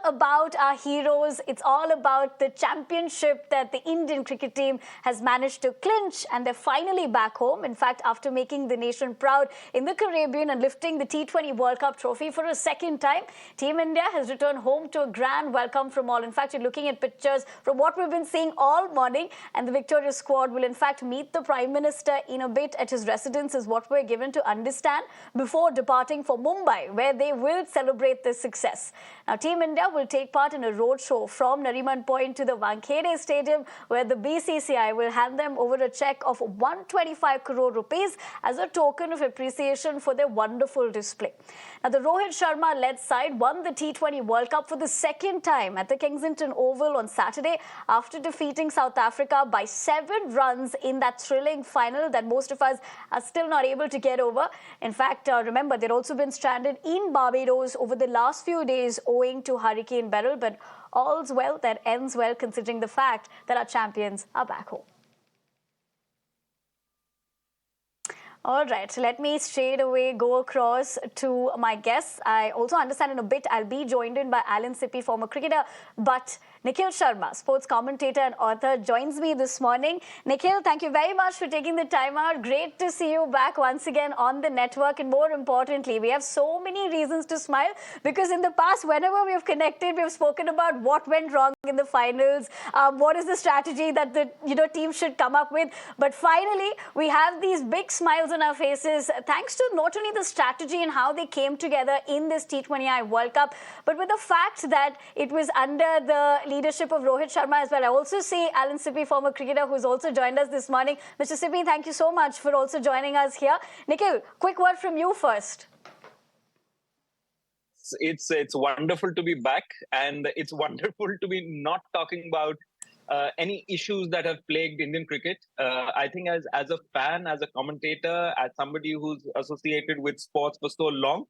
about our heroes. It's all about the championship that the Indian cricket team has managed to clinch, and they're finally back home. In fact, after making the nation proud in the Caribbean and lifting the T20 World Cup trophy for a second time, Team India has returned home to a grand welcome from all. In fact, you're looking at pictures from what we've been seeing all morning, and the victorious squad will in fact meet the Prime Minister in a bit at his residence, is what we're given to understand, before departing for Mumbai, where they will celebrate this success. Now, Team India will take part in a roadshow from Nariman Point to the Wankhede Stadium, where the BCCI will hand them over a cheque of 125 crore rupees as a token of appreciation for their wonderful display. Now, the Rohit Sharma-led side won the T20 World Cup for the second time at the Kensington Oval on Saturday after defeating South Africa by 7 runs in that thrilling final that most of us are still not able to get over. In fact, remember, they'd also been stranded in Barbados over the last few days owing to Hurricane Beryl, but all's well that ends well, considering the fact that our champions are back home. All right, let me straight away go across to my guests. I also understand in a bit I'll be joined in by Alan Sippy, former cricketer, but Nikhil Sharma, sports commentator and author, joins me this morning. Nikhil, thank you very much for taking the time out. Great to see you back once again on the network, and more importantly, we have so many reasons to smile because in the past, whenever we have connected, we have spoken about what went wrong in the finals, what is the strategy that the team should come up with, but finally, we have these big smiles on our faces thanks to not only the strategy and how they came together in this T20I World Cup, but with the fact that it was under the leadership of Rohit Sharma as well. I also see Alan Sippy, former cricketer, who's also joined us this morning. Mr. Sippy, thank you so much for also joining us here. Nikhil, quick word from you first. It's wonderful to be back, and it's wonderful to be not talking about any issues that have plagued Indian cricket. I think as a fan, as a commentator, as somebody who's associated with sports for so long,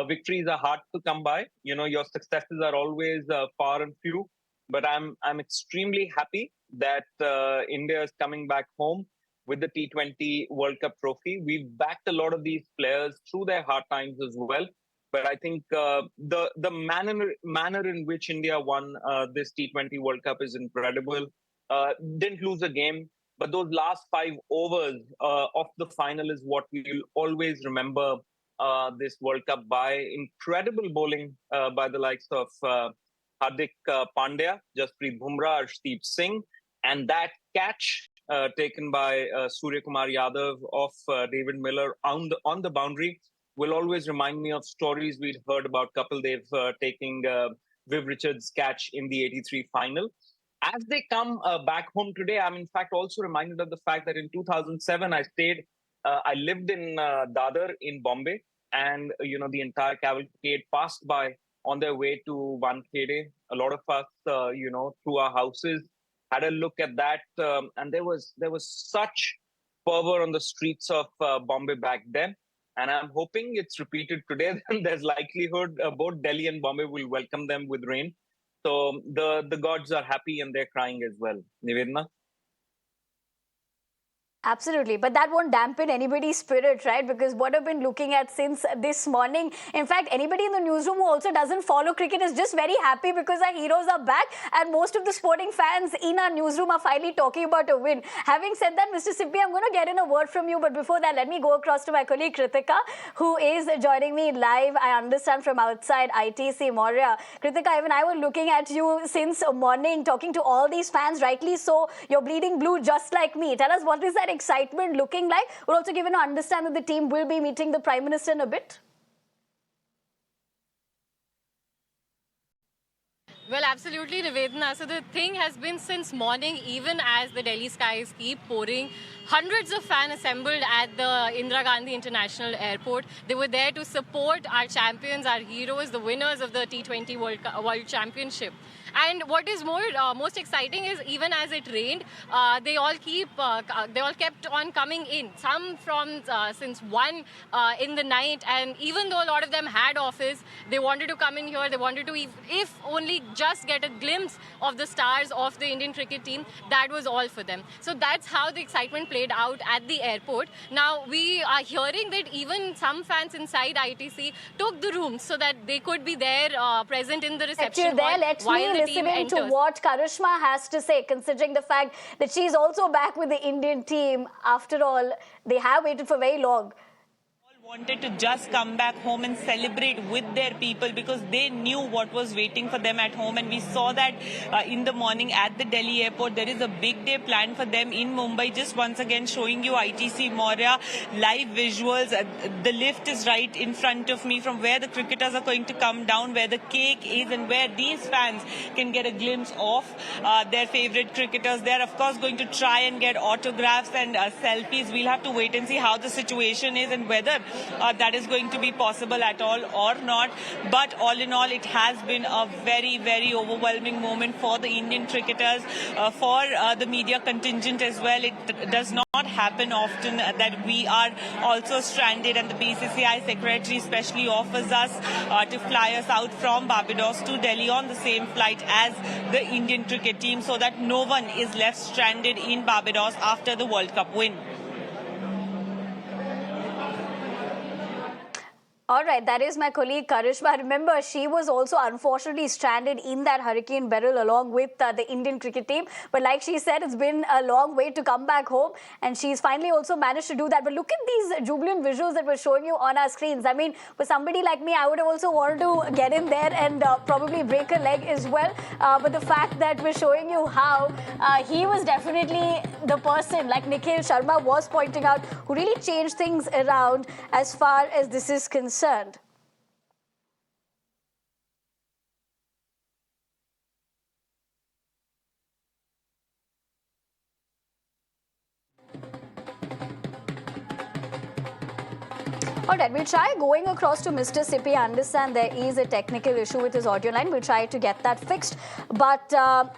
victories are hard to come by. Your successes are always far and few. But I'm extremely happy that India is coming back home with the T20 World Cup trophy. We've backed a lot of these players through their hard times as well. But I think the manner in which India won this T20 World Cup is incredible. Didn't lose a game, but those last 5 overs of the final is what we will always remember this World Cup by. Incredible bowling by the likes of Hardik Pandya, Jasprit Bumrah, Arshdeep Singh, and that catch taken by Surya Kumar Yadav of David Miller on the boundary will always remind me of stories we'd heard about Kapil Dev taking Viv Richards' catch in the '83 final. As they come back home today, I'm in fact also reminded of the fact that in 2007 I lived in Dadar in Bombay, and the entire cavalcade passed by on their way to Wankhede. A lot of us, through our houses, had a look at that, and there was such fervor on the streets of Bombay back then. And I'm hoping it's repeated today. There's likelihood both Delhi and Bombay will welcome them with rain. So the gods are happy and they're crying as well. Nivedhana? Absolutely, but that won't dampen anybody's spirit, right? Because what I've been looking at since this morning, in fact, anybody in the newsroom who also doesn't follow cricket is just very happy because our heroes are back, and most of the sporting fans in our newsroom are finally talking about a win. Having said that, Mr. Sippy, I'm going to get in a word from you, but before that, let me go across to my colleague Kritika, who is joining me live, I understand, from outside ITC Maurya. Kritika, even I was looking at you since morning, talking to all these fans, rightly so. You're bleeding blue just like me. Tell us, what is that excitement looking like? We're also given to understand that the team will be meeting the Prime Minister in a bit. Well, absolutely, Nivedhana. So the thing has been since morning, even as the Delhi skies keep pouring. Hundreds of fans assembled at the Indira Gandhi International Airport. They were there to support our champions, our heroes, the winners of the T20 World Championship. And what is most exciting is, even as it rained, they all kept on coming in. Some from since 1 in the night, and even though a lot of them had office, they wanted to come in here. They wanted to, if only just get a glimpse of the stars of the Indian cricket team, that was all for them. So that's how the excitement played out at the airport. Now, we are hearing that even some fans inside ITC took the rooms so that they could be there present in the reception hall let while me the team listen in to enters. what Karishma has to say, considering the fact that she's also back with the Indian team. After all, they have waited for very long. Wanted to just come back home and celebrate with their people because they knew what was waiting for them at home, and we saw that in the morning at the Delhi airport. There is a big day planned for them in Mumbai. Just once again showing you ITC Maurya live visuals. The lift is right in front of me from where the cricketers are going to come down, where the cake is, and where these fans can get a glimpse of their favorite cricketers. They're of course going to try and get autographs and selfies. We'll have to wait and see how the situation is and whether that is going to be possible at all or not. But all in all, it has been a very, very overwhelming moment for the Indian cricketers, for the media contingent as well. It does not happen often that we are also stranded, and the BCCI secretary especially offers us to fly us out from Barbados to Delhi on the same flight as the Indian cricket team, so that no one is left stranded in Barbados after the World Cup win. All right, that is my colleague Karishma. Remember, she was also unfortunately stranded in that hurricane barrel along with the Indian cricket team. But like she said, it's been a long way to come back home, and she's finally also managed to do that. But look at these jubilant visuals that we're showing you on our screens. I mean, for somebody like me, I would have also wanted to get in there and probably break a leg as well. But the fact that we're showing you how he was definitely the person, like Nikhil Sharma was pointing out, who really changed things around as far as this is concerned. All right, we'll try going across to Mr. Sippy. I understand there is a technical issue with his audio line. We'll try to get that fixed. But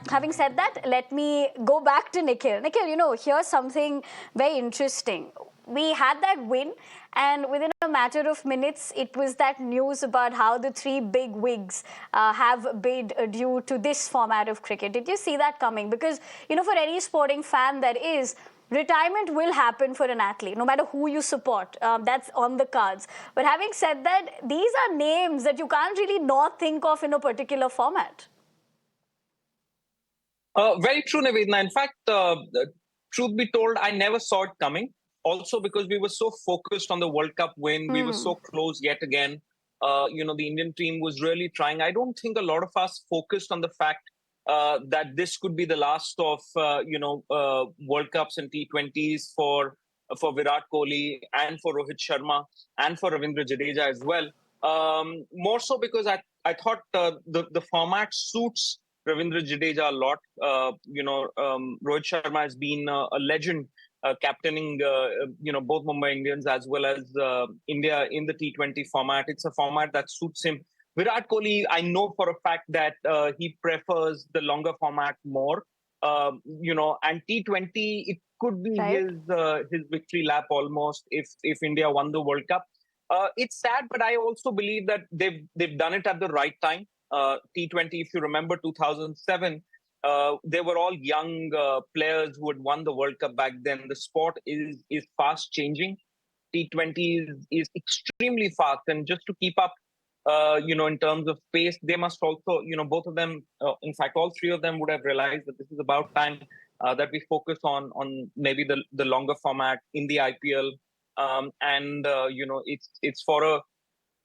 having said that, let me go back to Nikhil. Nikhil, you know, here's something very interesting. We had that win, and within a matter of minutes, it was that news about how the three big wigs have bid due to this format of cricket. Did you see that coming? Because, you know, for any sporting fan that is, retirement will happen for an athlete, no matter who you support. That's on the cards. But having said that, these are names that you can't really not think of in a particular format. Very true, Nivedhana. In fact, truth be told, I never saw it coming. Also, because we were so focused on the World Cup win, we were so close yet again. You know, the Indian team was really trying. I don't think a lot of us focused on the fact that this could be the last of World Cups and T20s for Virat Kohli and for Rohit Sharma and for Ravindra Jadeja as well. More so because I thought the format suits Ravindra Jadeja a lot. Rohit Sharma has been a legend captaining both Mumbai Indians as well as India in the T20 format. It's a format that suits him. Virat Kohli, I know for a fact that he prefers the longer format more. And T20, it could be his victory lap almost if India won the World Cup. It's sad, but I also believe that they've done it at the right time. T20, if you remember 2007, they were all young players who had won the World Cup back then. The sport is fast changing. T20 is extremely fast, and just to keep up, in terms of pace, they must also, both of them, in fact, all three of them would have realized that this is about time that we focus on maybe the longer format in the IPL. It's for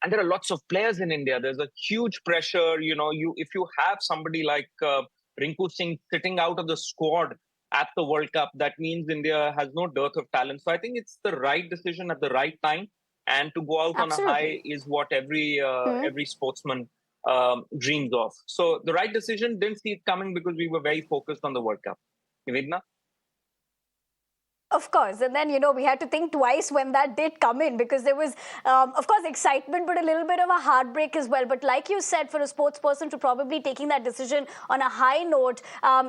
and there are lots of players in India. There's a huge pressure. If you have somebody like Rinku Singh sitting out of the squad at the World Cup, that means India has no dearth of talent. So I think it's the right decision at the right time. And to go out on a high is what every sportsman dreams of. So the right decision, didn't see it coming because we were very focused on the World Cup. Nivedhana? Of course. And then, we had to think twice when that did come in, because there was, of course, excitement, but a little bit of a heartbreak as well. But like you said, for a sports person to probably taking that decision on a high note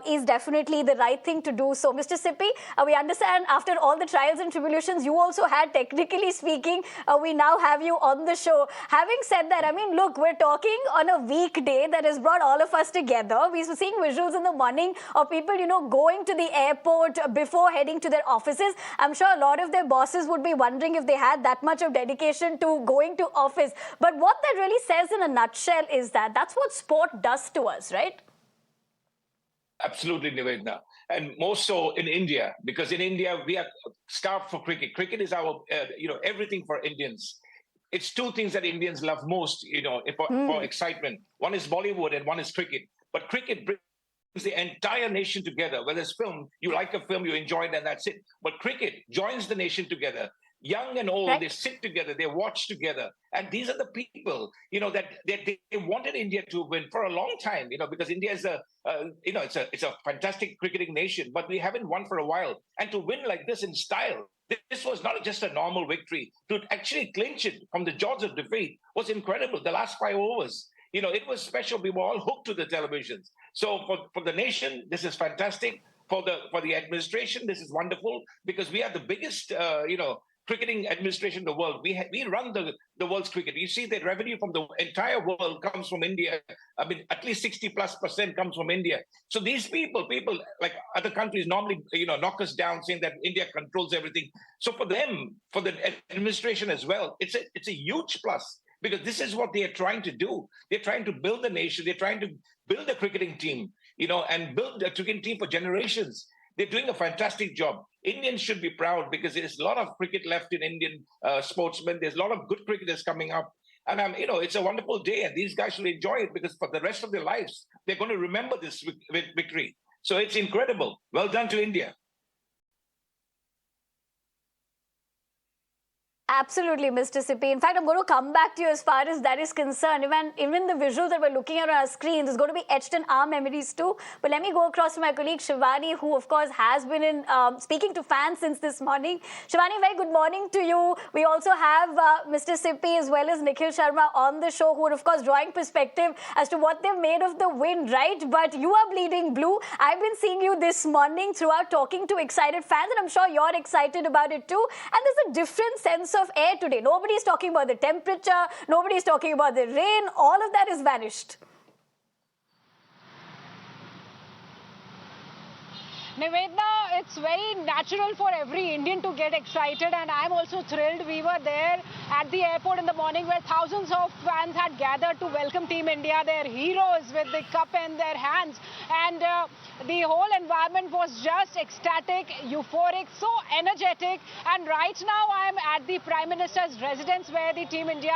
is definitely the right thing to do. So, Mr. Sippy, we understand after all the trials and tribulations, you also had, technically speaking, we now have you on the show. Having said that, I mean, look, we're talking on a weekday that has brought all of us together. We were seeing visuals in the morning of people, going to the airport before heading to their office. I'm sure a lot of their bosses would be wondering if they had that much of dedication to going to office. But what that really says in a nutshell is that that's what sport does to us, right? Absolutely, Nivedhana. And more so in India, because in India, we are starved for cricket. Cricket is our, everything for Indians. It's two things that Indians love most, for excitement. One is Bollywood and one is cricket. But cricket brings the entire nation together. Whether it's film, you like a film, you enjoy it, and that's it. But cricket joins the nation together. Young and old, right. They sit together, they watch together. And these are the people, that they wanted India to win for a long time, because India is it's a fantastic cricketing nation, but we haven't won for a while. And to win like this in style, this was not just a normal victory. To actually clinch it from the jaws of defeat was incredible. The last 5 overs, it was special. We were all hooked to the televisions. So for the nation, this is fantastic. For the administration, this is wonderful, because we are the biggest, cricketing administration in the world. We run the world's cricket. You see that revenue from the entire world comes from India. I mean, at least 60+% comes from India. So these people like other countries normally, knock us down saying that India controls everything. So for them, for the administration as well, it's a huge plus. Because this is what they are trying to do. They're trying to build the nation. They're trying to build a cricketing team, and build a cricketing team for generations. They're doing a fantastic job. Indians should be proud, because there's a lot of cricket left in Indian sportsmen. There's a lot of good cricketers coming up. And, it's a wonderful day. And these guys should enjoy it, because for the rest of their lives, they're going to remember this victory. So it's incredible. Well done to India. Absolutely, Mr. Sippy. In fact, I'm going to come back to you as far as that is concerned. Even the visuals that we're looking at on our screens is going to be etched in our memories too. But let me go across to my colleague Shivani, who, of course, has been speaking to fans since this morning. Shivani, very good morning to you. We also have Mr. Sippy as well as Nikhil Sharma on the show, who are, of course, drawing perspective as to what they've made of the win, right? But you are bleeding blue. I've been seeing you this morning throughout talking to excited fans, and I'm sure you're excited about it too. And there's a different sense of air today. Nobody's talking about the temperature, nobody's talking about the rain, all of that is vanished. Nivedhana, it's very natural for every Indian to get excited, and I'm also thrilled. We were there at the airport in the morning where thousands of fans had gathered to welcome Team India, their heroes, with the cup in their hands. And the whole environment was just ecstatic, euphoric, so energetic. And right now I'm at the Prime Minister's residence, where the Team India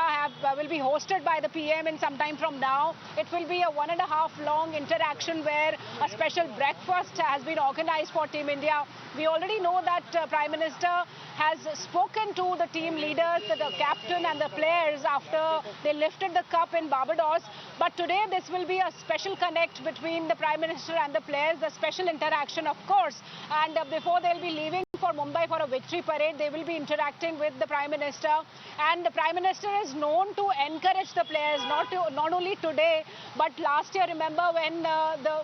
will be hosted by the PM in some time from now. It will be a 1.5 long interaction where a special breakfast has been organized for Team India. We already know that Prime Minister has spoken to the team leaders, the captain and the players after they lifted the cup in Barbados. But today this will be a special connect between the Prime Minister and the players, the special interaction, of course. And before they'll be leaving for Mumbai for a victory parade, they will be interacting with the Prime Minister. And the Prime Minister is known to encourage the players, not only today, but last year. Remember when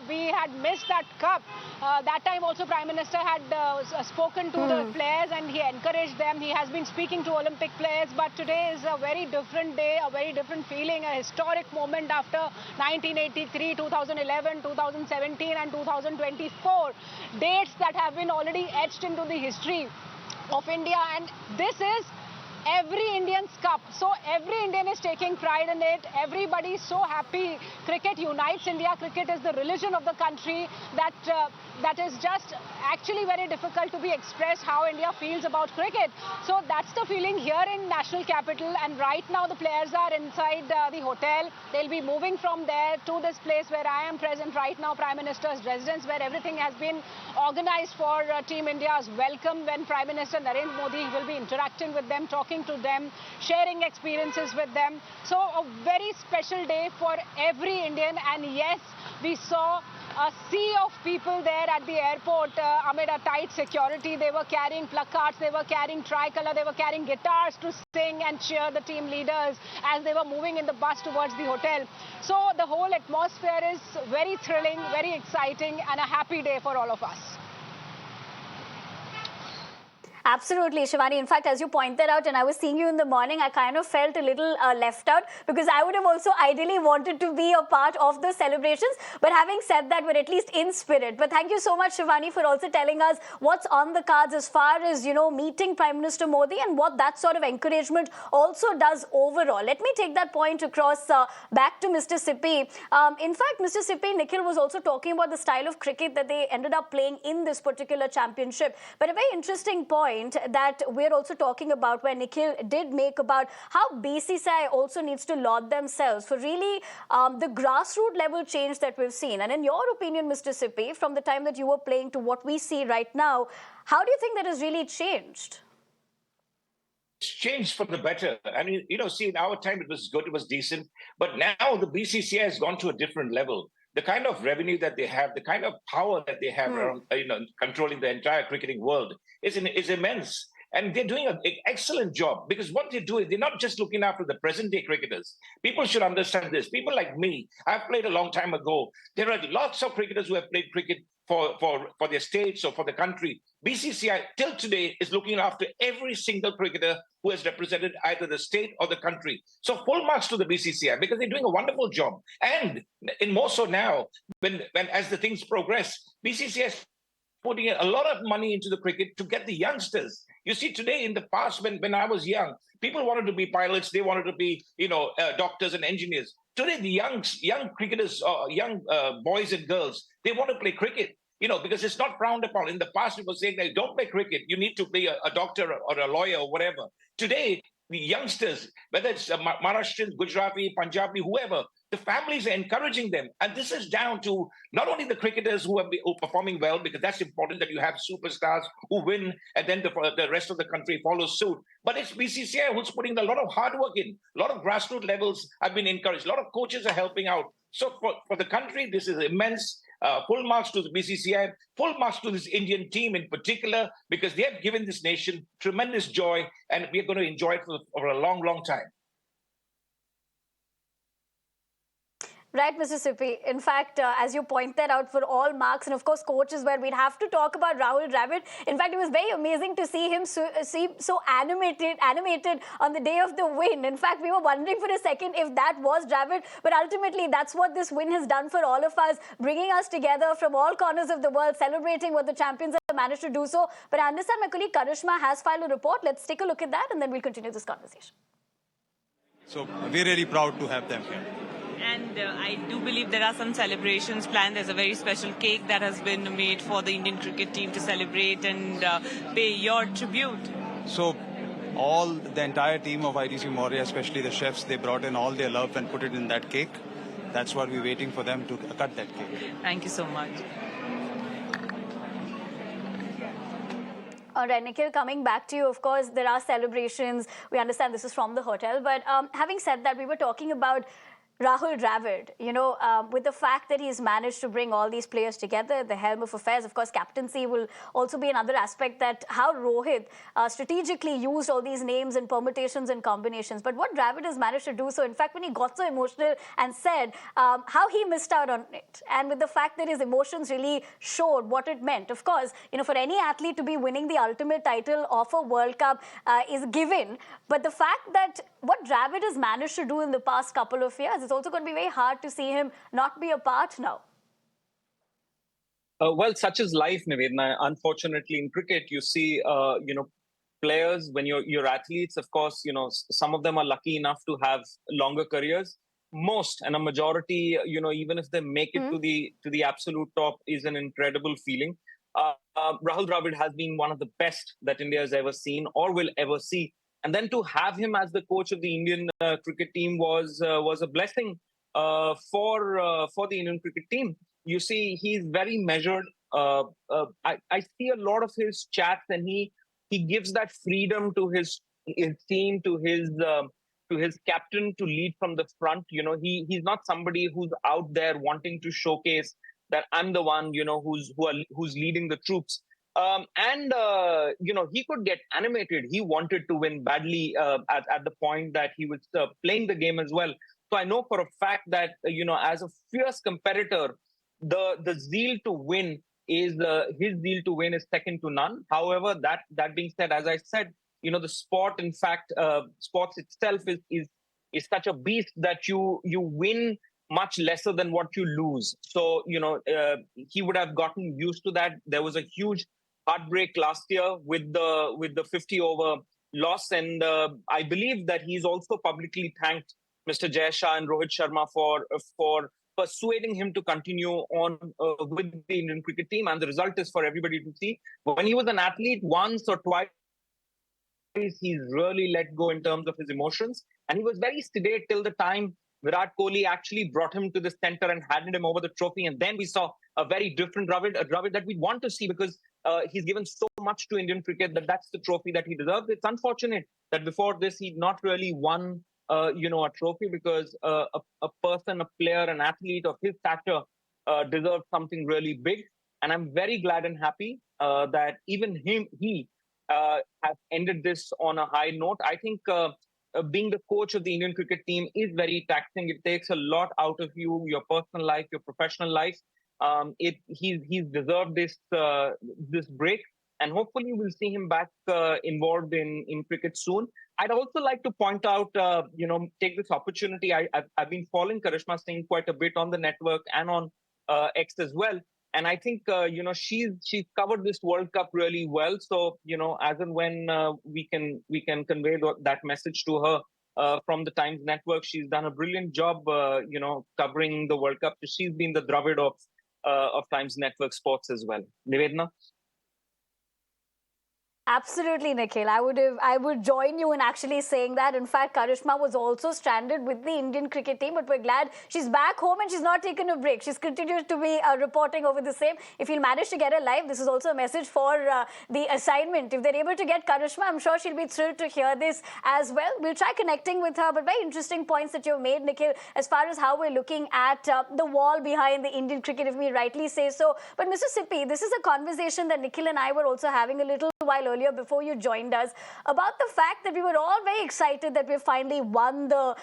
we had missed that cup? That time also Prime Minister had spoken to the players and he encouraged them. He has been speaking to Olympic players, but today is a very different day, a very different feeling, a historic moment after 1983, 2011, 2017 and 2024. Dates that have been already etched into the history of India, and this is every Indian's cup. So every Indian is taking pride in it. Everybody is so happy. Cricket unites India. Cricket is the religion of the country. That is just actually very difficult to be expressed how India feels about cricket. So that's the feeling here in National Capital. And right now the players are inside the hotel. They'll be moving from there to this place where I am present right now, Prime Minister's residence, where everything has been organized for Team India's welcome, when Prime Minister Narendra Modi will be interacting with them, talking to them, sharing experiences with them. So a very special day for every Indian. And yes, we saw a sea of people there at the airport amid a tight security. They were carrying placards, they were carrying tricolour, they were carrying guitars to sing and cheer the team leaders as they were moving in the bus towards the hotel. So the whole atmosphere is very thrilling, very exciting, and a happy day for all of us. Absolutely, Shivani. In fact, as you pointed out, and I was seeing you in the morning, I kind of felt a little left out because I would have also ideally wanted to be a part of the celebrations. But having said that, we're at least in spirit. But thank you so much, Shivani, for also telling us what's on the cards as far as, you know, meeting Prime Minister Modi and what that sort of encouragement also does overall. Let me take that point across back to Mr. Sippy. In fact, Mr. Sippy, Nikhil was also talking about the style of cricket that they ended up playing in this particular championship. But a very interesting point that we're also talking about where Nikhil did make about how BCCI also needs to laud themselves for really the grassroots level change that we've seen. And in your opinion, Mr. Sippy, from the time that you were playing to what we see right now, how do you think that has really changed? It's changed for the better. I mean, you know, see, in our time it was good, it was decent, but now the BCCI has gone to a different level. The kind of revenue that they have, the kind of power that they have around, you know, controlling the entire cricketing world is immense. And they're doing an excellent job because what they do is they're not just looking after the present day cricketers. People should understand this. People like me, I've played a long time ago. There are lots of cricketers who have played cricket for their states or for the country. BCCI till today is looking after every single cricketer who has represented either the state or the country. So full marks to the BCCI because they're doing a wonderful job. And in more so now, when as the things progress, BCCI is putting a lot of money into the cricket to get the youngsters. You see, today in the past, when I was young, people wanted to be pilots, they wanted to be, you know, doctors and engineers. Today, the young cricketers, young boys and girls, they want to play cricket. You know, because it's not frowned upon. In the past, it was saying that don't play cricket. You need to be a doctor or a lawyer or whatever. Today, the youngsters, whether it's Maharashtrian, Gujarati, Punjabi, whoever, the families are encouraging them. And this is down to not only the cricketers who are performing well, because that's important that you have superstars who win and then the rest of the country follows suit. But it's BCCI who's putting a lot of hard work in. A lot of grassroots levels have been encouraged. A lot of coaches are helping out. So for the country, this is immense. Full marks to the BCCI, full marks to this Indian team in particular, because they have given this nation tremendous joy, and we are going to enjoy it for a long, long time. Right, Mr. Sippy. In fact, as you pointed out, for all marks, and of course, coaches, where we'd have to talk about Rahul Dravid. In fact, it was very amazing to see him so animated on the day of the win. In fact, we were wondering for a second if that was Dravid, but ultimately, that's what this win has done for all of us, bringing us together from all corners of the world, celebrating what the champions have managed to do so. But I understand my colleague Karishma has filed a report. Let's take a look at that, and then we'll continue this conversation. So we're really proud to have them here. And I do believe there are some celebrations planned. There's a very special cake that has been made for the Indian cricket team to celebrate and pay your tribute. So the entire team of ITC Maurya, especially the chefs, they brought in all their love and put it in that cake. That's what we're waiting for them to cut that cake. Thank you so much. All right, Nikhil, coming back to you, of course, there are celebrations. We understand this is from the hotel. But having said that, we were talking about Rahul Dravid, you know, with the fact that he's managed to bring all these players together, the helm of affairs, of course, captaincy will also be another aspect, that how Rohit strategically used all these names and permutations and combinations. But what Dravid has managed to do so, in fact, when he got so emotional and said how he missed out on it, and with the fact that his emotions really showed what it meant. Of course, you know, for any athlete to be winning the ultimate title of a World Cup is given. But the fact that what Dravid has managed to do in the past couple of years, it's also going to be very hard to see him not be a part now. Well, such is life, Nivedhana. Unfortunately, in cricket, you see, you know, players, when you're athletes, of course, you know, some of them are lucky enough to have longer careers. Most and a majority, you know, even if they make it to the absolute top, is an incredible feeling. Rahul Dravid has been one of the best that India has ever seen or will ever see. And then to have him as the coach of the Indian cricket team was a blessing for the Indian cricket team. You see, he's very measured. I see a lot of his chats, and he gives that freedom to his team, to his captain, to lead from the front. You know, he's not somebody who's out there wanting to showcase that I'm the one, who's leading the troops. He could get animated. He wanted to win badly at the point that he was playing the game as well. So I know for a fact that, as a fierce competitor, the zeal to win is his zeal to win is second to none. However, that being said, as I said, the sport, in fact, sports itself is such a beast that you win much lesser than what you lose. So, he would have gotten used to that. There was a huge heartbreak last year with the 50 over loss, and I believe that he's also publicly thanked Mr. Jay Shah and Rohit Sharma for persuading him to continue on with the Indian cricket team, and the result is for everybody to see. When he was an athlete, once or twice he's really let go in terms of his emotions, and he was very sedate till the time Virat Kohli actually brought him to the center and handed him over the trophy, and then we saw a very different Dravid, a Dravid that we want to see, because he's given so much to Indian cricket that's the trophy that he deserves. It's unfortunate that before this he'd not really won a trophy, because a person, a player, an athlete of his stature deserves something really big. And I'm very glad and happy that even he has ended this on a high note. I think being the coach of the Indian cricket team is very taxing. It takes a lot out of you, your personal life, your professional life. He's deserved this break, and hopefully we'll see him back involved in cricket soon. I'd also like to point out, take this opportunity. I've been following Karishma Singh quite a bit on the network and on X as well. And I think, she's covered this World Cup really well. So, as and when we can convey that message to her from the Times Network, she's done a brilliant job, covering the World Cup. She's been the Dravid of Times Network Sports as well. Nivedhana? Absolutely, Nikhil. I would join you in actually saying that. In fact, Karishma was also stranded with the Indian cricket team, but we're glad she's back home and she's not taken a break. She's continued to be reporting over the same. If you'll manage to get her live, this is also a message for the assignment. If they're able to get Karishma, I'm sure she'll be thrilled to hear this as well. We'll try connecting with her, but very interesting points that you've made, Nikhil, as far as how we're looking at the wall behind the Indian cricket, if we rightly say so. But Mr. Sippy, this is a conversation that Nikhil and I were also having a little while earlier before you joined us, about the fact that we were all very excited that we finally won the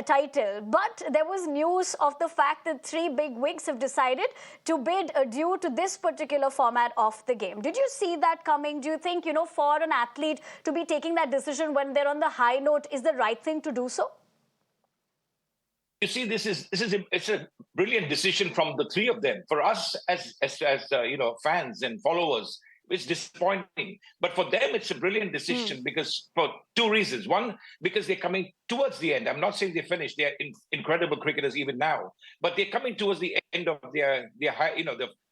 title. But there was news of the fact that 3 big wigs have decided to bid adieu to this particular format of the game. Did you see that coming? Do you think, for an athlete to be taking that decision when they're on the high note is the right thing to do so? You see, it's a brilliant decision from the 3 of them. For us as fans and followers, it's disappointing. But for them, it's a brilliant decision because for 2 reasons. One, because they're coming towards the end. I'm not saying they're finished. They're incredible cricketers even now. But they're coming towards the end of their high,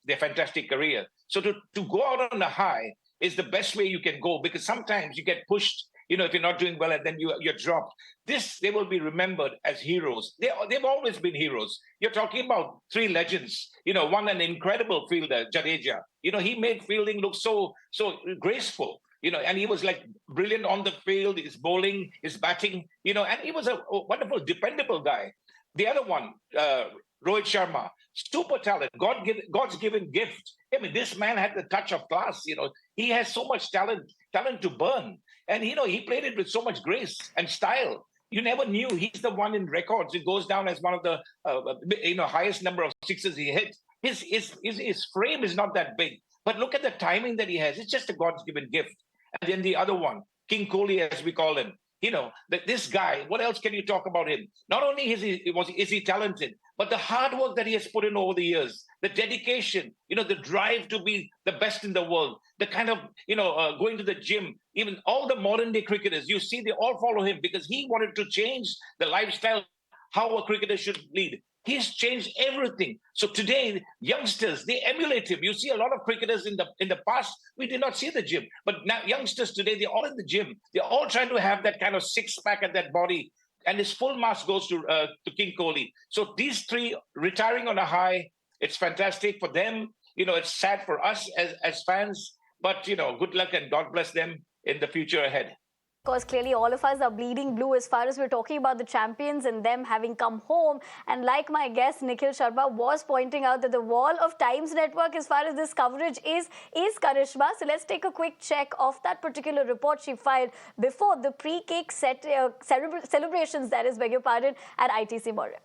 their fantastic career. So to go out on a high is the best way you can go, because sometimes you get pushed, if you're not doing well and then you're dropped. They will be remembered as heroes. They've always been heroes. You're talking about 3 legends. One, an incredible fielder, Jadeja. He made fielding look so graceful. And he was like brilliant on the field, his bowling, his batting, and he was a wonderful, dependable guy. The other one, Rohit Sharma, super talent, God's given gift. I mean, this man had the touch of class. He has so much talent to burn. And, he played it with so much grace and style. You never knew. He's the one in records. It goes down as one of the, highest number of sixes he hit. His frame is not that big. But look at the timing that he has. It's just a God's given gift. And then the other one, King Kohli, as we call him. This guy, what else can you talk about him? Not only is he talented, but the hard work that he has put in over the years, the dedication, the drive to be the best in the world, the kind of, going to the gym, even all the modern day cricketers, you see, they all follow him because he wanted to change the lifestyle, how a cricketer should lead. He's changed everything. So today, youngsters, they emulate him. You see a lot of cricketers in the past, we did not see the gym. But now youngsters today, they're all in the gym. They're all trying to have that kind of six-pack at that body. And his full marks goes to King Kohli. So these 3 retiring on a high, it's fantastic for them. It's sad for us as fans. But, good luck and God bless them in the future ahead. Of course, clearly all of us are bleeding blue as far as we're talking about the champions and them having come home. And like my guest Nikhil Sharma was pointing out, that the wall of Times Network as far as this coverage is Karishma. So let's take a quick check of that particular report she filed before the pre-cake celebrations, that is, beg your pardon, at ITC Maurya.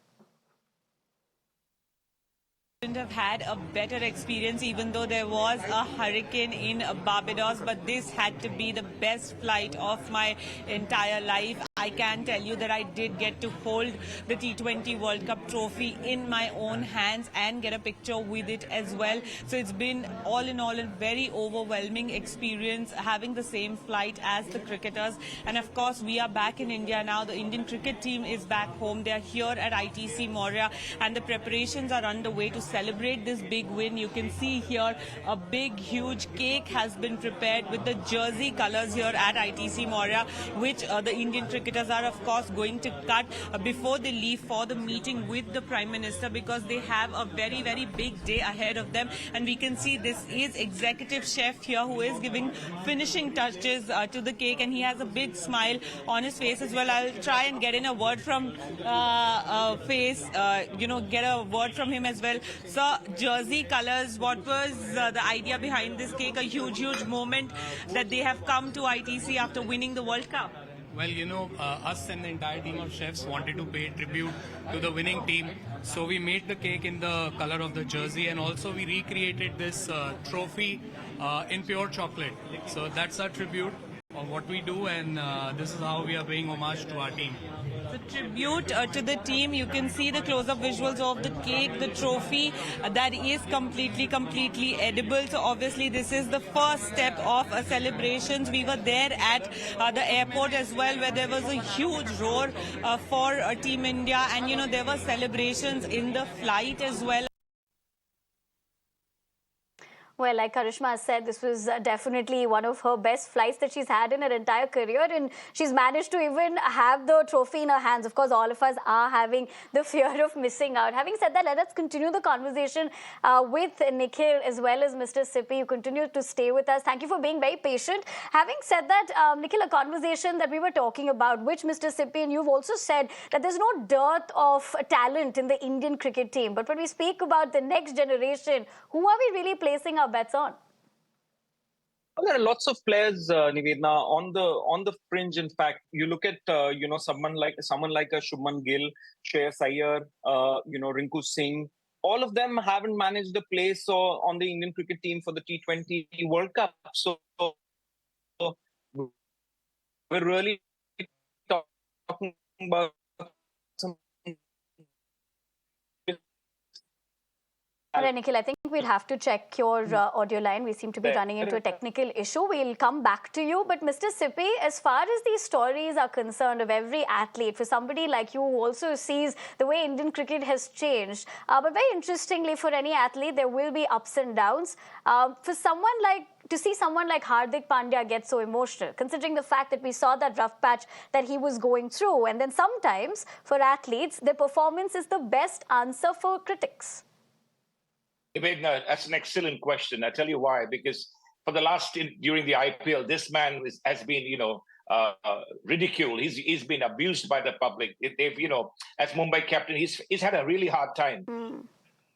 Couldn't have had a better experience, even though there was a hurricane in Barbados, but this had to be the best flight of my entire life. I can tell you that I did get to hold the T20 World Cup trophy in my own hands and get a picture with it as well. So it's been all in all a very overwhelming experience having the same flight as the cricketers. And of course, we are back in India now. The Indian cricket team is back home. They are here at ITC Maurya and the preparations are underway to celebrate this big win. You can see here a big, huge cake has been prepared with the jersey colors here at ITC Maurya, which the Indian cricketers are of course going to cut before they leave for the meeting with the Prime Minister, because they have a very, very big day ahead of them. And we can see this is executive chef here who is giving finishing touches to the cake, and he has a big smile on his face as well. I'll try and get in a word from get a word from him as well. So jersey colors, what was the idea behind this cake? A huge, huge moment that they have come to ITC after winning the World Cup. Well, us and the entire team of chefs wanted to pay tribute to the winning team. So we made the cake in the color of the jersey, and also we recreated this trophy in pure chocolate. So that's our tribute of what we do, and this is how we are paying homage to our team. The tribute to the team. You can see the close-up visuals of the cake, the trophy that is completely edible. So obviously this is the first step of celebrations. We were there at the airport as well, where there was a huge roar for Team India, and there were celebrations in the flight as well. Well, like Karishma said, this was definitely one of her best flights that she's had in her entire career, and she's managed to even have the trophy in her hands. Of course, all of us are having the fear of missing out. Having said that, let us continue the conversation with Nikhil as well as Mr. Sippy. You continue to stay with us. Thank you for being very patient. Having said that, Nikhil, a conversation that we were talking about, which Mr. Sippy and you've also said that there's no dearth of talent in the Indian cricket team. But when we speak about the next generation, who are we really placing our bets on? Well, there are lots of players, Nivedhana, on the fringe. In fact, you look at someone like a Shubman Gill, Shreyas Iyer, Rinku Singh. All of them haven't managed a place on the Indian cricket team for the T20 World Cup. So we're really talking about some. All right, Nikhil, I think we'll have to check your audio line. We seem to be running into a technical issue. We'll come back to you. But Mr. Sippy, as far as these stories are concerned of every athlete, for somebody like you who also sees the way Indian cricket has changed, but very interestingly, for any athlete, there will be ups and downs. To see someone like Hardik Pandya get so emotional, considering the fact that we saw that rough patch that he was going through. And then sometimes, for athletes, their performance is the best answer for critics. That's an excellent question. I tell you why. Because for the during the IPL, this man has been, ridiculed. He's been abused by the public. They've, as Mumbai captain, he's had a really hard time.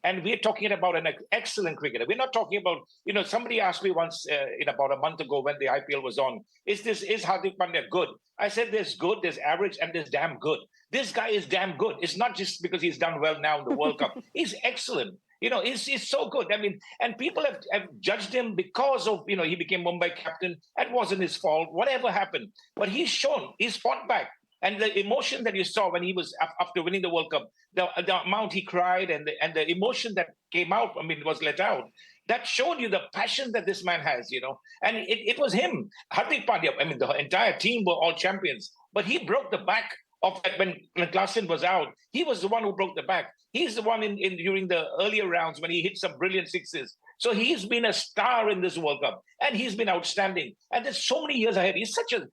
And we're talking about an excellent cricketer. We're not talking about, somebody asked me once about a month ago when the IPL was on, is Hardik Pandya good? I said there's good, there's average, and there's damn good. This guy is damn good. It's not just because he's done well now in the World Cup. He's excellent. He's so good. I mean, and people have judged him because of, he became Mumbai captain. That wasn't his fault, whatever happened. But he's fought back. And the emotion that you saw when he was, after winning the World Cup, the amount he cried and the emotion that came out, was let out, that showed you the passion that this man has, And it was him, Hardik Pandya. The entire team were all champions. But he broke the back of that when Klaasen was out. He was the one who broke the back. He's the one during the earlier rounds when he hit some brilliant sixes. So he's been a star in this World Cup, and he's been outstanding. And there's so many years ahead. He's such a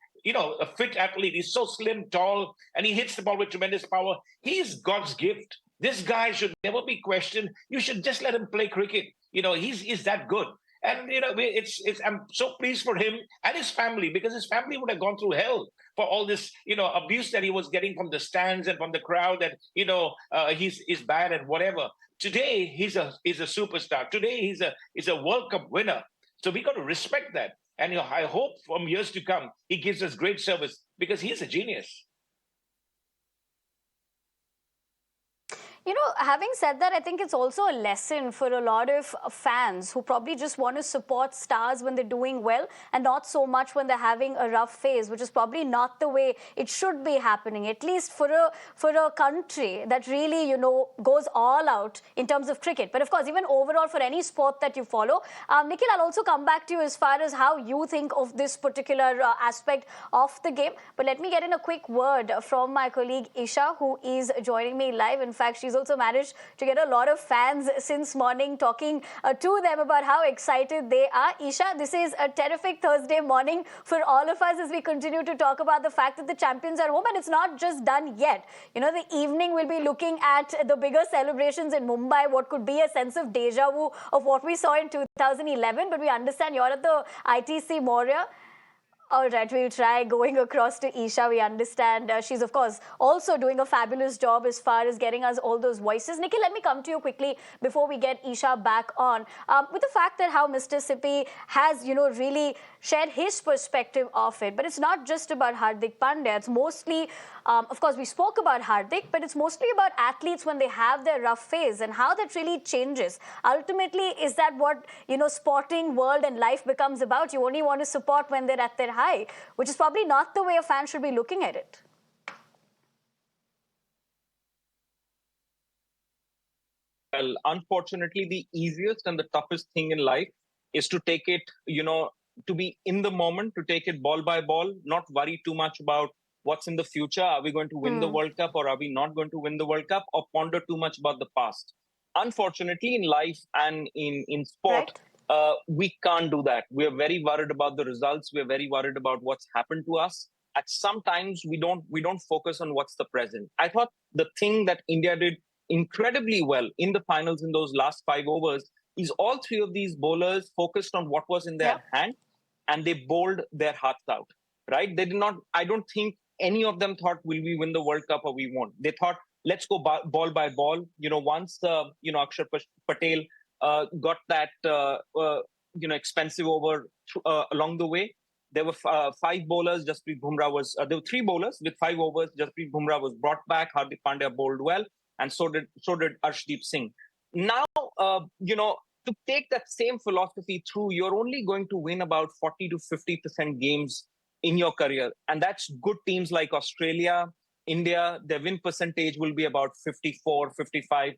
fit athlete. He's so slim, tall, and he hits the ball with tremendous power. He's God's gift. This guy should never be questioned. You should just let him play cricket. He's that good. And I'm so pleased for him and his family, because his family would have gone through hell for all this abuse that he was getting from the stands and from the crowd, that he's bad and whatever. Today he's a superstar. Today he's a World Cup winner. So we got to respect that. And I hope from years to come he gives us great service, because he's a genius. Having said that, I think it's also a lesson for a lot of fans who probably just want to support stars when they're doing well and not so much when they're having a rough phase, which is probably not the way it should be happening, at least for a country that really, goes all out in terms of cricket. But of course, even overall for any sport that you follow. Nikhil, I'll also come back to you as far as how you think of this particular aspect of the game. But let me get in a quick word from my colleague Isha, who is joining me live. In fact, she's also managed to get a lot of fans since morning, talking to them about how excited they are. Isha, this is a terrific Thursday morning for all of us as we continue to talk about the fact that the champions are home, and it's not just done yet. The evening will be looking at the bigger celebrations in Mumbai, what could be a sense of deja vu of what we saw in 2011, but we understand you're at the ITC Maurya. All right, we'll try going across to Isha. We understand she's, of course, also doing a fabulous job as far as getting us all those voices. Nikhil, let me come to you quickly before we get Isha back on. With the fact that how Mr. Sippy has, really shared his perspective of it. But it's not just about Hardik Pandya. It's mostly, of course, we spoke about Hardik, but it's mostly about athletes when they have their rough phase and how that really changes. Ultimately, is that what, sporting world and life becomes about? You only want to support when they're at their high, which is probably not the way a fan should be looking at it. Well, unfortunately, the easiest and the toughest thing in life is to take it, to be in the moment, to take it ball by ball, not worry too much about what's in the future. Are we going to win the World Cup, or are we not going to win the World Cup, or ponder too much about the past? Unfortunately, in life and in sport, we can't do that. We are very worried about the results. We are very worried about what's happened to us. At sometimes we don't focus on what's the present. I thought the thing that India did incredibly well in the finals in those last 5 overs is all 3 of these bowlers focused on what was in their hand, and they bowled their hearts out, right? They did not, I don't think any of them thought, will we win the World Cup or we won't? They thought, let's go ball by ball. Once, Akshar Patel got that, expensive over along the way, there were 5 bowlers. Jasprit Bumrah was, there were 3 bowlers with 5 overs. Jasprit Bumrah was brought back. Hardik Pandya bowled well, and so did Arshdeep Singh. Now, to take that same philosophy through, you're only going to win about 40 to 50% games in your career. And that's good teams like Australia, India, their win percentage will be about 54, 55.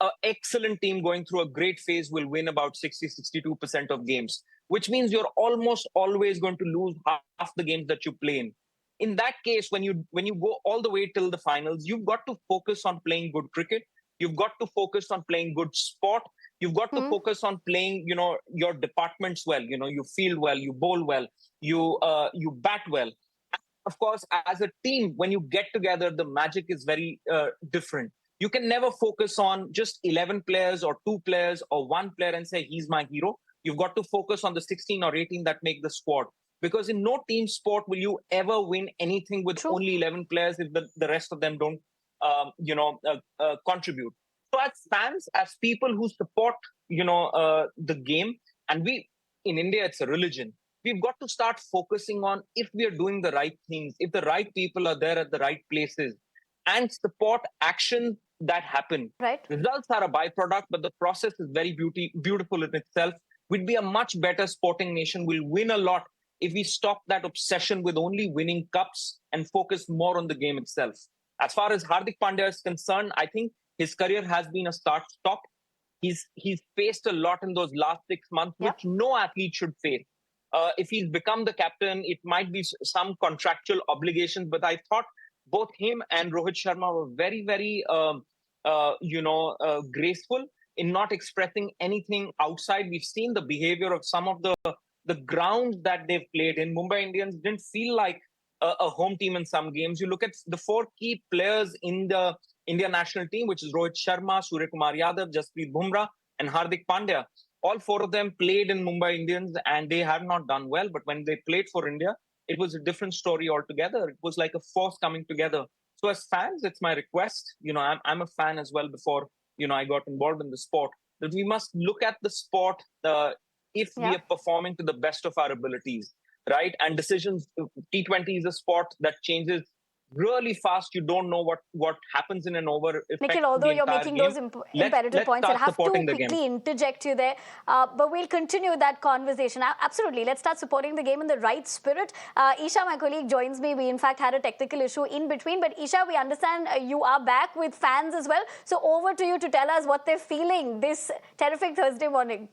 An excellent team going through a great phase will win about 60, 62% of games, which means you're almost always going to lose half the games that you play in. In that case, when you go all the way till the finals, you've got to focus on playing good cricket. You've got to focus on playing good sport. You've got to focus on playing, your departments well. You field well, you bowl well, you bat well. Of course, as a team, when you get together, the magic is very different. You can never focus on just 11 players or 2 players or 1 player and say, he's my hero. You've got to focus on the 16 or 18 that make the squad. Because in no team sport will you ever win anything with only 11 players if the rest of them don't, contribute. So as fans, as people who support, the game, and we, in India, it's a religion. We've got to start focusing on if we are doing the right things, if the right people are there at the right places, and support action that happen. Right. Results are a byproduct, but the process is very beautiful in itself. We'd be a much better sporting nation. We'll win a lot if we stop that obsession with only winning cups and focus more on the game itself. As far as Hardik Pandya is concerned, I think his career has been a start-stop. He's faced a lot in those last 6 months, which no athlete should face. If he's become the captain, it might be some contractual obligations, but I thought both him and Rohit Sharma were very, very, graceful in not expressing anything outside. We've seen the behavior of some of the grounds that they've played in. Mumbai Indians didn't feel like a home team in some games. You look at the 4 key players in the India national team, which is Rohit Sharma, Suryakumar Yadav, Jasprit Bumrah, and Hardik Pandya. all four of them played in Mumbai Indians and they have not done well. But when they played for India, it was a different story altogether. It was like a force coming together. So as fans, it's my request, I'm a fan as well before, I got involved in the sport, that we must look at the sport if we are performing to the best of our abilities, right? And decisions, T20 is a sport that changes really fast. You don't know what happens in an over. Nikhil, although you're making those imperative points, I'll have to quickly interject you there. But we'll continue that conversation. Absolutely. Let's start supporting the game in the right spirit. Isha, my colleague, joins me. We, in fact, had a technical issue in between. But Isha, we understand you are back with fans as well. So over to you to tell us what they're feeling this terrific Thursday morning.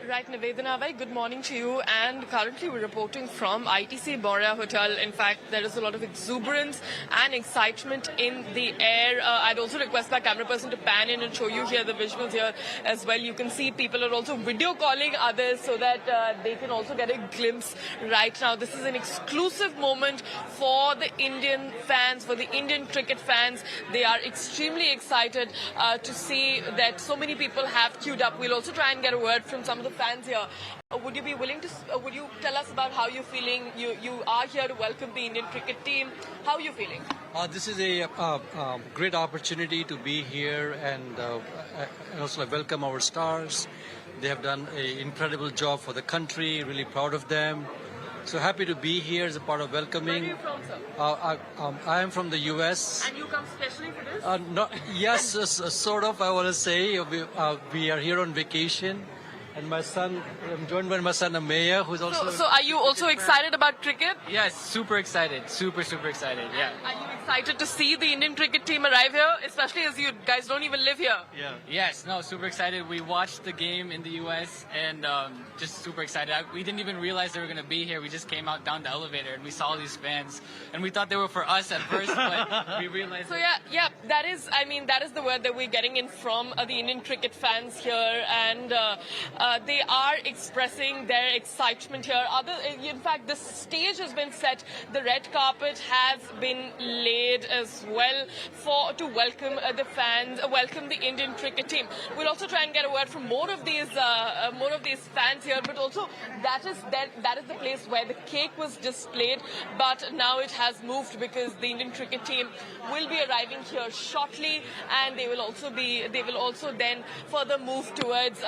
Right, Nivedhana, very good morning to you. And currently we're reporting from ITC Maurya Hotel. In fact, there is a lot of exuberance and excitement in the air. I'd also request my camera person to pan in and show you here the visuals here as well. You can see people are also video calling others so that they can also get a glimpse right now. This is an exclusive moment for the Indian fans, for the Indian cricket fans. They are extremely excited to see that so many people have queued up. We'll also try and get a word from some of the fans here. Would you be willing to, would you tell us about how you're feeling? You are here to welcome the Indian cricket team. How are you feeling? This is a great opportunity to be here and also welcome our stars. They have done an incredible job for the country, really proud of them. So happy to be here as a part of welcoming. Where are you from, sir? I am from the US. And you come specially for this? Yes, sort of, I want to say. We are here on vacation. And my son, I'm joined by my son Amaya, who's also... So are you also excited about cricket? Yes, super excited. Super excited, yeah. Are you excited to see the Indian cricket team arrive here? Especially as you guys don't even live here. Yeah. Yes, no, super excited. We watched the game in the US and just super excited. We didn't even realize they were going to be here. We just came out down the elevator and we saw all these fans. And we thought they were for us at first, but we realized... So yeah, that is the word that we're getting in from the Indian cricket fans here. And... they are expressing their excitement here. In fact, the stage has been set. The red carpet has been laid as well to welcome the fans, welcome the Indian cricket team. We'll also try and get a word from more of these fans here. But also, that is the place where the cake was displayed. But now it has moved because the Indian cricket team will be arriving here shortly, and they will also then further move towards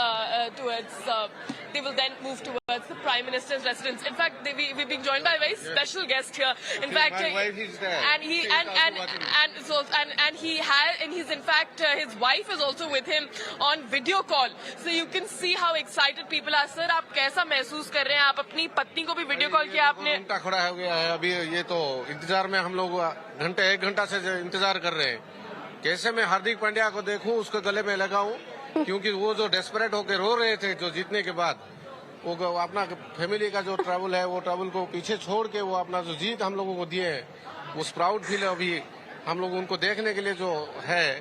the Prime Minister's residence. In fact, we've been joined by a very special guest here. In fact, my wife is there. His wife is also with him on video call. So you can see how excited people are. Sir, आप कैसा महसूस कर रहे हैं? आप अपनी पत्नी को भी वीडियो कॉल किया आपने? घंटा खड़ा हो गया है अभी, ये तो इंतजार में हम लोग एक घंटा से इंतजार कर रहे हैं. कैसे मैं हार्दिक पांड्या को देखूं, उसको गले में लगाऊं, क्योंकि वो जो डेस्परेट होकर रो रहे थे जो जीतने के बाद, वो अपना फैमिली का जो ट्रैवल है वो ट्रैवल को पीछे छोड़ के वो अपना जो जीत हम लोगों को दिए हैं, उस प्राउड फील अभी हम लोग उनको देखने के लिए जो है,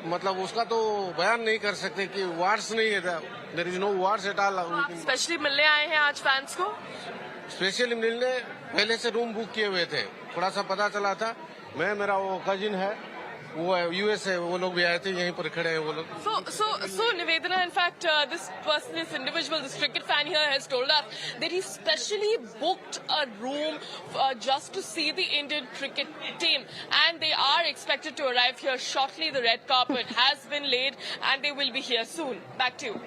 मतलब उसका तो बयान नहीं कर सकते कि वर्ड्स नहीं है. There is no words at all. Specially मिलने आए हैं आज फैंस को? स्पेशली मिलने पहले से रूम बुक किए हुए थे. थोड़ा सा पता चला था. मेरा वो कजिन है, वो यूएस है, वो लोग भी आए थे, यहीं पर खड़े हैं वो लोग. So Nivedhana, in fact, this cricket fan here has told us that he specially booked a room just to see the Indian cricket team, and they are expected to arrive here shortly. The red carpet has been laid, and they will be here soon. Back to you.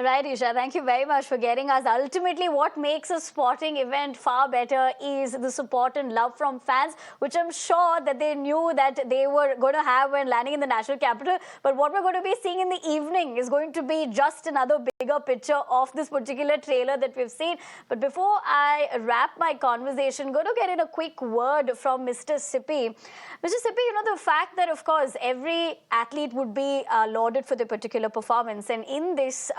Right, Isha, thank you very much for getting us. Ultimately, what makes a sporting event far better is the support and love from fans, which I'm sure that they knew that they were going to have when landing in the national capital. But what we're going to be seeing in the evening is going to be just another bigger picture of this particular trailer that we've seen. But before I wrap my conversation, going to get in a quick word from Mr. Sippy. Mr. Sippy, the fact that, of course, every athlete would be lauded for their particular performance. And in this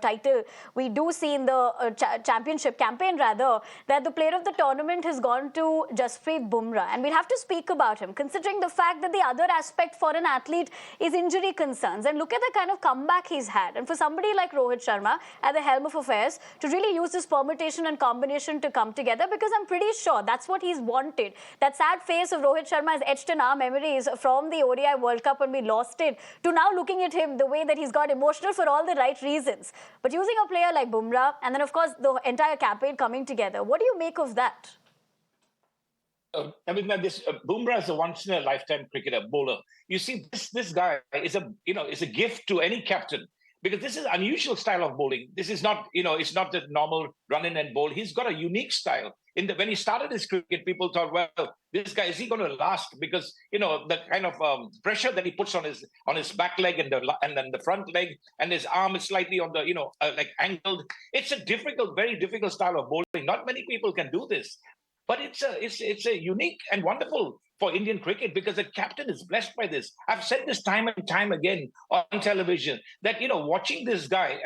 title, we do see in the championship campaign rather, that the player of the tournament has gone to Jasprit Bumrah. And we'll have to speak about him, considering the fact that the other aspect for an athlete is injury concerns. And look at the kind of comeback he's had. And for somebody like Rohit Sharma at the helm of affairs to really use this permutation and combination to come together, because I'm pretty sure that's what he's wanted. That sad face of Rohit Sharma is etched in our memories from the ODI World Cup when we lost it, to now looking at him the way that he's got emotional for all the right reasons. But using a player like Bumrah, and then of course the entire campaign coming together, what do you make of that? Bumrah is a once-in-a-lifetime cricketer, bowler. You see, this guy is a gift to any captain, because this is an unusual style of bowling. This is not, it's not the normal run in and bowl. He's got a unique style. When he started his cricket, people thought, well, this guy, is he going to last? Because the kind of pressure that he puts on his back leg and then the front leg, and his arm is slightly on the like angled. It's a very difficult style of bowling. Not many people can do this, but it's a unique and wonderful for Indian cricket, because the captain is blessed by this. I've said this time and time again on television that watching this guy,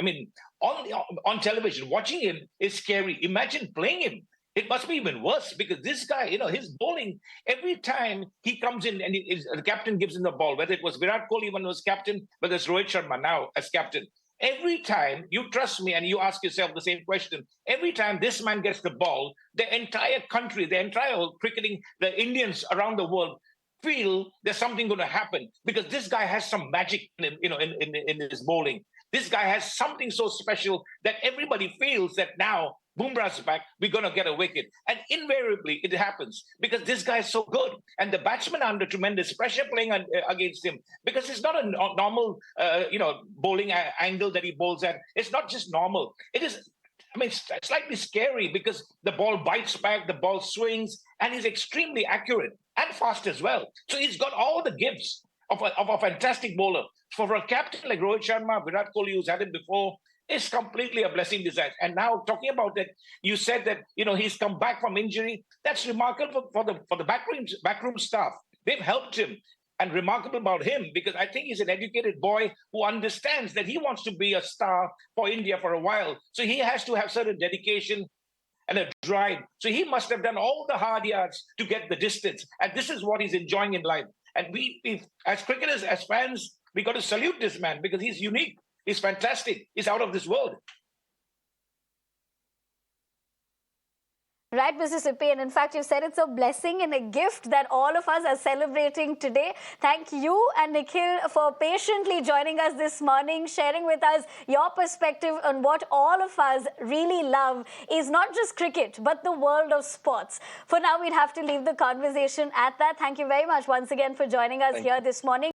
on television, watching him is scary. Imagine playing him. It must be even worse, because this guy, his bowling, every time he comes in and the captain gives him the ball, whether it was Virat Kohli when he was captain, whether it's Rohit Sharma now as captain, every time, you trust me and you ask yourself the same question, every time this man gets the ball, the entire country, the entire cricketing, the Indians around the world feel there's something going to happen, because this guy has some magic in his bowling. This guy has something so special that everybody feels that now Bumrah's back, we're going to get a wicket. And invariably, it happens, because this guy is so good. And the batsmen are under tremendous pressure playing against him, because it's not a normal, bowling angle that he bowls at. It's not just normal. It is, slightly scary, because the ball bites back, the ball swings, and he's extremely accurate and fast as well. So he's got all the gifts of a fantastic bowler. For a captain like Rohit Sharma, Virat Kohli, who's had him before, is completely a blessing disguise. And now talking about that, you said that he's come back from injury. That's remarkable for the backroom staff. They've helped him, and remarkable about him, because I think he's an educated boy who understands that he wants to be a star for India for a while. So he has to have certain dedication and a drive. So he must have done all the hard yards to get the distance, and this is what he's enjoying in life. And we as cricketers, as fans, we got to salute this man, because he's unique. He's fantastic. He's out of this world. Right, Mr. Sippy, and in fact, you said it's a blessing and a gift that all of us are celebrating today. Thank you and Nikhil for patiently joining us this morning, sharing with us your perspective on what all of us really love is not just cricket, but the world of sports. For now, we'd have to leave the conversation at that. Thank you very much once again for joining us here this morning.